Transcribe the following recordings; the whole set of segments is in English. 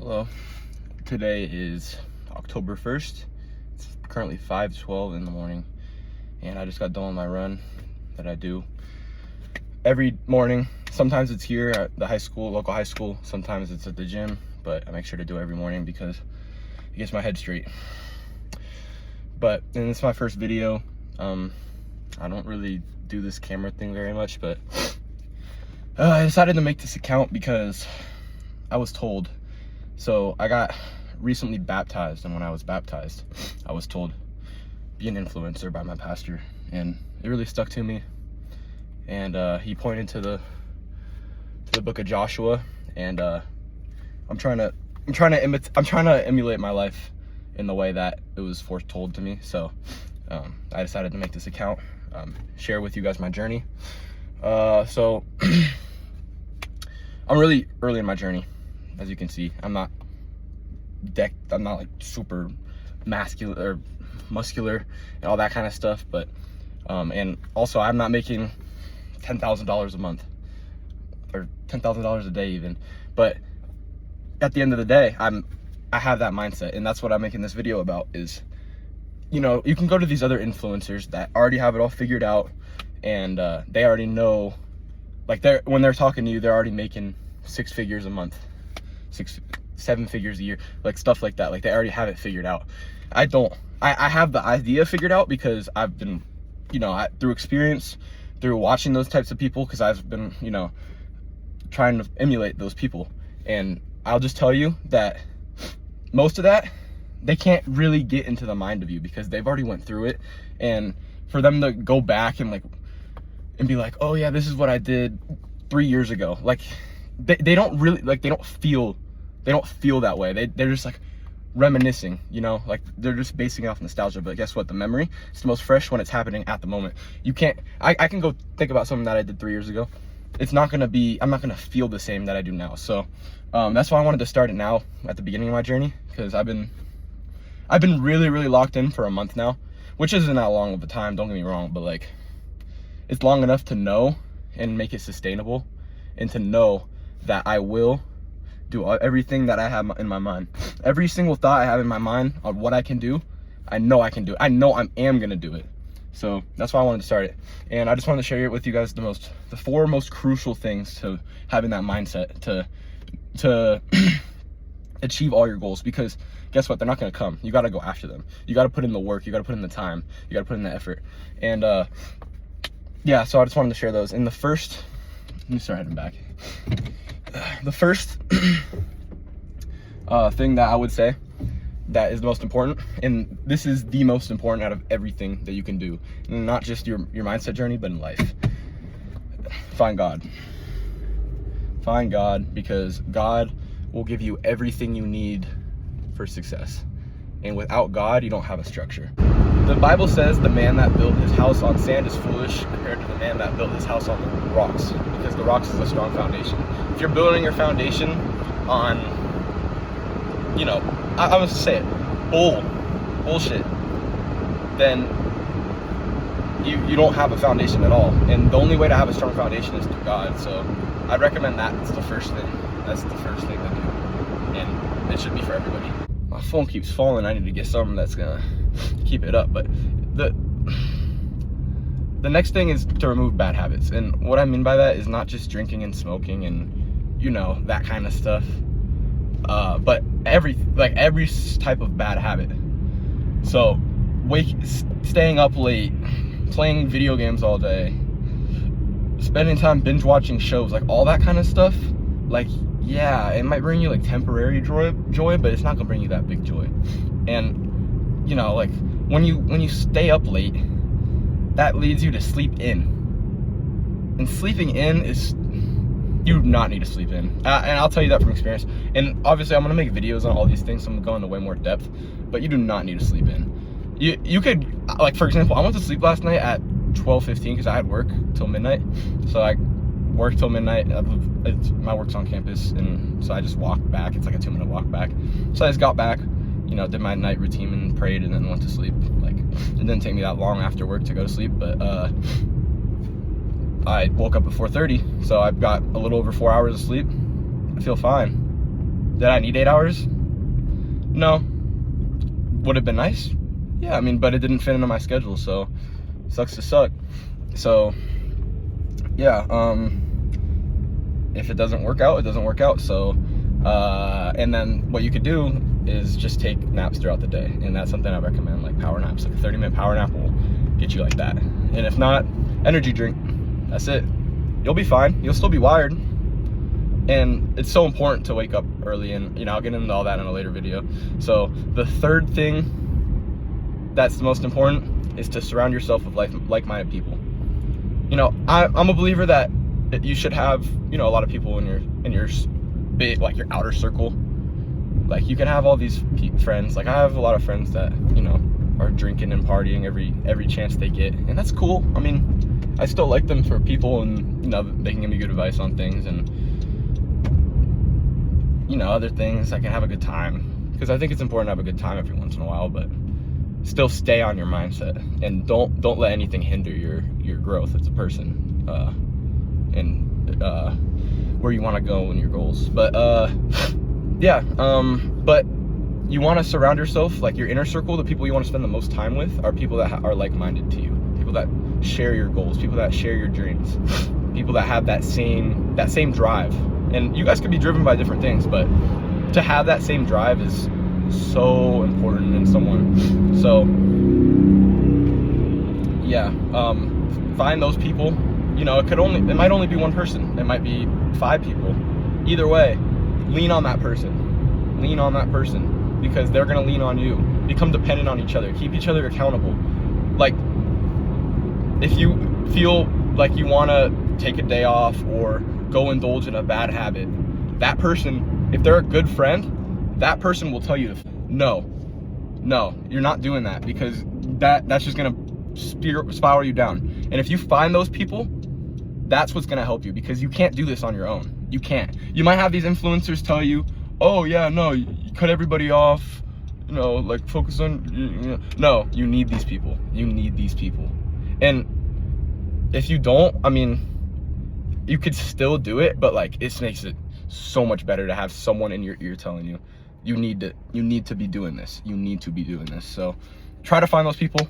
Hello. Today is October 1st. It's currently 5:12 in the morning, and I just got done with my run that I do every morning. Sometimes it's here at the local high school. Sometimes it's at the gym, but I make sure to do it every morning because it gets my head straight. And it's my first video. I don't really do this camera thing very much, but I decided to make this account because I was told. So I got recently baptized, and when I was baptized, I was told, be an influencer by my pastor, and it really stuck to me. And he pointed to the book of Joshua, and I'm trying to emulate my life in the way that it was foretold to me. So I decided to make this account, share with you guys my journey. So I'm really early in my journey. As you can see, I'm not like super muscular and all that kind of stuff, but and also I'm not making $10,000 a month or $10,000 a day even. But at the end of the day, I have that mindset, and that's what I'm making this video about. Is, you know, you can go to these other influencers that already have it all figured out, and they already know, like, when they're talking to you, they're already making 6 figures a month, 7 figures a year, like stuff like that. Like, they already have it figured out. I don't. I have the idea figured out because I've been, you know, through experience, through watching those types of people, because I've been, you know, trying to emulate those people. And I'll just tell you that most of that, they can't really get into the mind of you because they've already went through it. And for them to go back and be like, oh yeah, this is what I did 3 years ago, like, they don't really, like, they don't feel that way. They're just like reminiscing, you know, like they're just basing it off nostalgia. But guess what? The memory is the most fresh when it's happening at the moment. You can't, I can go think about something that I did 3 years ago. It's not gonna be, I'm not gonna feel the same that I do now. So that's why I wanted to start it now at the beginning of my journey, because I've been really locked in for a month now, which isn't that long of a time, don't get me wrong, but like, it's long enough to know and make it sustainable, and to know that I will do everything that I have in my mind. Every single thought I have in my mind on what I can do, I know I can do it. I know I am gonna do it. So that's why I wanted to start it. And I just wanted to share it with you guys, the 4 most crucial things to having that mindset to achieve all your goals. Because guess what? They're not gonna come. You gotta go after them. You gotta put in the work, you gotta put in the time, you gotta put in the effort. And yeah, so I just wanted to share those. And the first, let me start heading back. The first thing that I would say that is the most important, and this is the most important out of everything that you can do, not just your mindset journey, but in life: find God. Find God, because God will give you everything you need for success. And without God, you don't have a structure. The Bible says the man that built his house on sand is foolish compared to the man that built his house on the rocks, because the rocks is a strong foundation. If you're building your foundation on, you know, I was to say it, bullshit, then you don't have a foundation at all. And the only way to have a strong foundation is through God. So I'd recommend that. It's the first thing. That's the first thing to do, and it should be for everybody. My phone keeps falling. I need to get something that's gonna keep it up. But the next thing is to remove bad habits. And what I mean by that is not just drinking and smoking and, you know, that kind of stuff, but every type of bad habit. So staying up late, playing video games all day, spending time binge watching shows, like all that kind of stuff. Like, yeah, it might bring you like temporary joy, but it's not gonna bring you that big joy. And, you know, like when you stay up late, that leads you to sleep in. And sleeping in is, you do not need to sleep in. And I'll tell you that from experience. And obviously I'm gonna make videos on all these things, so I'm gonna go into way more depth, but you do not need to sleep in. You could, like, for example, I went to sleep last night at 12:15 because I had work till midnight. So I worked till midnight. My work's on campus, and so I just walked back. It's like a 2-minute walk back. So I just got back, you know, did my night routine and prayed, and then went to sleep. Like, it didn't take me that long after work to go to sleep, but I woke up at 4:30, so I've got a little over 4 hours of sleep. I feel fine. Did I need 8 hours? No. Would have been nice? Yeah, I mean, but it didn't fit into my schedule, so sucks to suck. So yeah, if it doesn't work out, it doesn't work out. So and then what you could do is just take naps throughout the day, and that's something I recommend, like power naps. Like a 30-minute power nap will get you like that. And if not, energy drink. That's it. You'll be fine. You'll still be wired. And it's so important to wake up early, and you know, I'll get into all that in a later video. So the third thing that's the most important is to surround yourself with like-minded people. You know, I'm a believer that you should have, you know, a lot of people in your big, like your outer circle. Like you can have all these friends. Like I have a lot of friends that, you know, are drinking and partying every chance they get, and that's cool. I mean, I still like them for people, and you know, they can give me good advice on things, and you know, other things. I can have a good time, because I think it's important to have a good time every once in a while, but still stay on your mindset, and don't let anything hinder your growth as a person, and where you want to go and your goals. But yeah, but you want to surround yourself, like your inner circle, the people you want to spend the most time with are people that are like-minded to you, people that share your goals, people that share your dreams, people that have that same drive. And you guys could be driven by different things, but to have that same drive is so important in someone. So yeah, find those people. You know, it might only be one person, it might be 5 people. Either way, lean on that person. Lean on that person, because they're gonna lean on you. Become dependent on each other. Keep each other accountable. Like, if you feel like you wanna take a day off or go indulge in a bad habit, that person, if they're a good friend, that person will tell you, no, you're not doing that, because that's just gonna spiral you down. And if you find those people, that's what's gonna help you, because you can't do this on your own. You can't. You might have these influencers tell you, oh yeah, no, you cut everybody off, you know, like focus on, you know. No, you need these people. You need these people. And if you don't, I mean, you could still do it, but like it makes it so much better to have someone in your ear telling you, you need to be doing this. You need to be doing this. So try to find those people.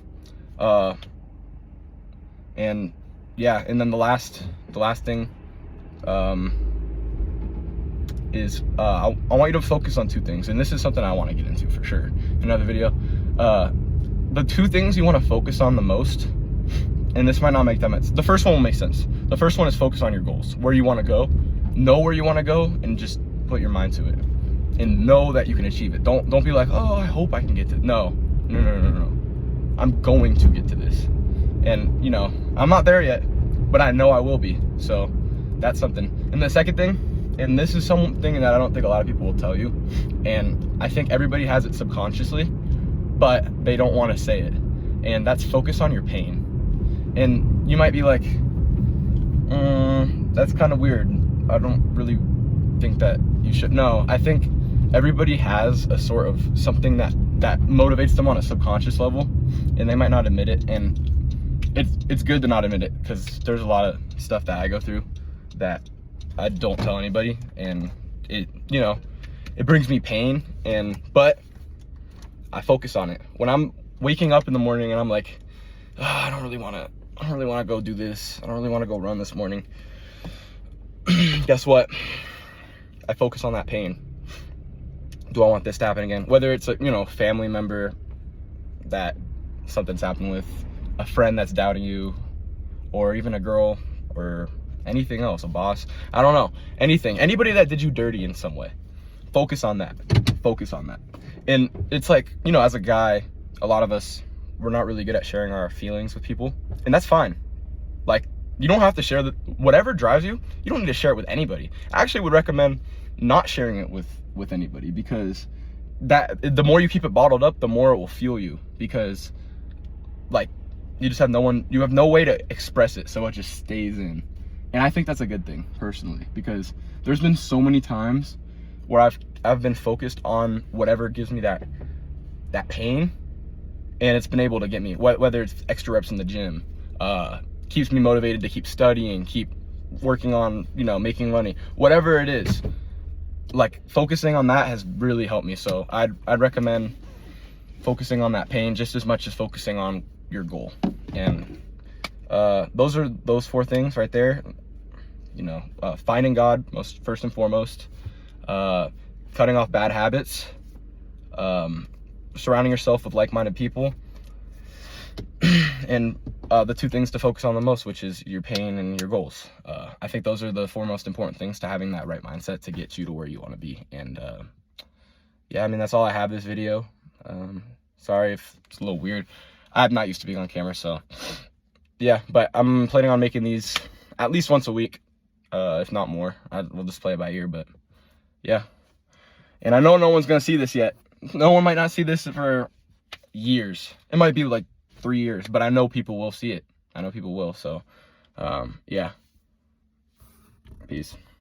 And yeah, and then the last thing is I want you to focus on 2 things, and this is something I want to get into for sure in another video. The 2 things you want to focus on the most, and this might not make that much. The first one will make sense. The first one is focus on your goals, where you want to go. Know where you want to go, and just put your mind to it, and know that you can achieve it. Don't be like, oh, I hope I can get to. No. I'm going to get to this, and you know, I'm not there yet, but I know I will be. So that's something. And the second thing, and this is something that I don't think a lot of people will tell you, and I think everybody has it subconsciously, but they don't want to say it, and that's focus on your pain. And you might be like, that's kind of weird. I don't really think that you should. No, I think everybody has a sort of something that motivates them on a subconscious level, and they might not admit it. And it's good to not admit it, because there's a lot of stuff that I go through that I don't tell anybody, and it, you know, it brings me pain, but I focus on it. When I'm waking up in the morning and I'm like, oh, I don't really want to go do this. I don't really want to go run this morning. Guess what? I focus on that pain. Do I want this to happen again? Whether it's a, you know, family member that something's happened with, a friend that's doubting you, or even a girl, or anything else, a boss, I don't know, anything, anybody that did you dirty in some way. Focus on that. Focus on that. And it's like, you know, as a guy, a lot of us, we're not really good at sharing our feelings with people, and that's fine. Like, you don't have to share whatever drives you. You don't need to share it with anybody. I actually would recommend not sharing it with anybody, because the more you keep it bottled up, the more it will fuel you, because like you just have you have no way to express it, so it just stays in. And I think that's a good thing personally, because there's been so many times where I've been focused on whatever gives me that pain, and it's been able to get me, whether it's extra reps in the gym, keeps me motivated to keep studying, keep working on, you know, making money, whatever it is. like focusing on that has really helped me. So I'd recommend focusing on that pain just as much as focusing on your goal. And those 4 things right there, you know, finding God first and foremost, cutting off bad habits, surrounding yourself with like-minded people, and the 2 things to focus on the most, which is your pain and your goals. I think those are the 4 most important things to having that right mindset to get you to where you want to be. And yeah, I mean, that's all I have this video. Sorry if it's a little weird. I'm not used to being on camera, so yeah, but I'm planning on making these at least once a week, if not more. We'll just play it by ear, but yeah. And I know no one's gonna see this yet. No one might not see this for years. It might be like 3 years, but I know people will see it. I know people will. So yeah, peace.